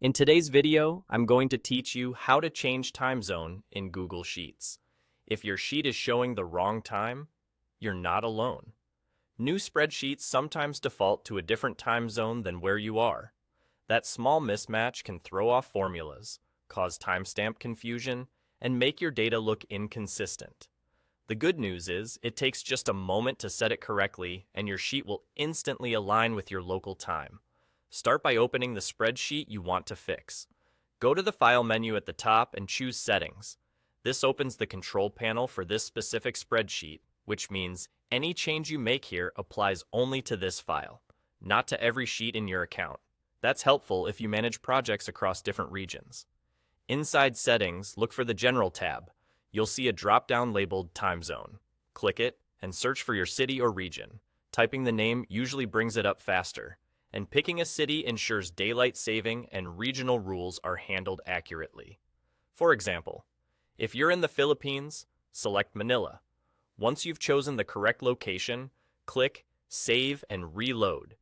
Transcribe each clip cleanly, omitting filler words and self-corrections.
In today's video, I'm going to teach you how to change time zone in Google Sheets. If your sheet is showing the wrong time, you're not alone. New spreadsheets sometimes default to a different time zone than where you are. That small mismatch can throw off formulas, cause timestamp confusion, and make your data look inconsistent. The good news is it takes just a moment to set it correctly, and your sheet will instantly align with your local time. Start by opening the spreadsheet you want to fix. Go to the File menu at the top and choose Settings. This opens the control panel for this specific spreadsheet, which means any change you make here applies only to this file, not to every sheet in your account. That's helpful if you manage projects across different regions. Inside Settings, look for the General tab. You'll see a drop-down labeled Time Zone. Click it and search for your city or region. Typing the name usually brings it up faster, and picking a city ensures daylight saving and regional rules are handled accurately. For example, if you're in the Philippines, select Manila. Once you've chosen the correct location, click Save and Reload.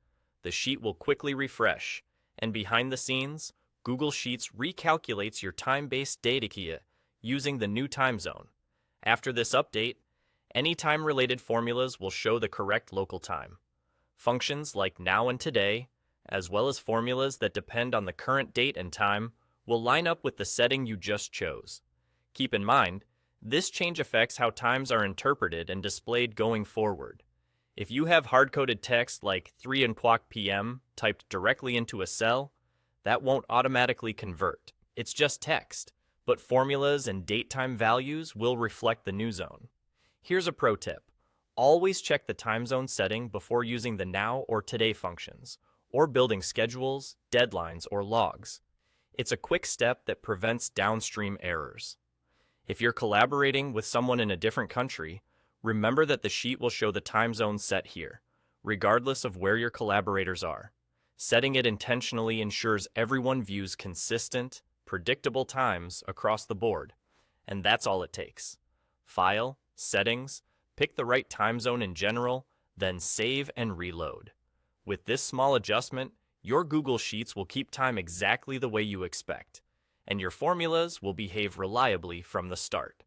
The sheet will quickly refresh, and behind the scenes, Google Sheets recalculates your time-based data using the new time zone. After this update, any time-related formulas will show the correct local time. Functions like now and today, as well as formulas that depend on the current date and time, will line up with the setting you just chose. Keep in mind, this change affects how times are interpreted and displayed going forward. If you have hard-coded text like 3:00 p.m. typed directly into a cell, that won't automatically convert. It's just text, but formulas and date-time values will reflect the new zone. Here's a pro tip. Always check the time zone setting before using the now or today functions, or building schedules, deadlines, or logs. It's a quick step that prevents downstream errors. If you're collaborating with someone in a different country, remember that the sheet will show the time zone set here, regardless of where your collaborators are. Setting it intentionally ensures everyone views consistent, predictable times across the board, and that's all it takes. File, Settings, pick the right time zone in general, then save and reload. With this small adjustment, your Google Sheets will keep time exactly the way you expect, and your formulas will behave reliably from the start.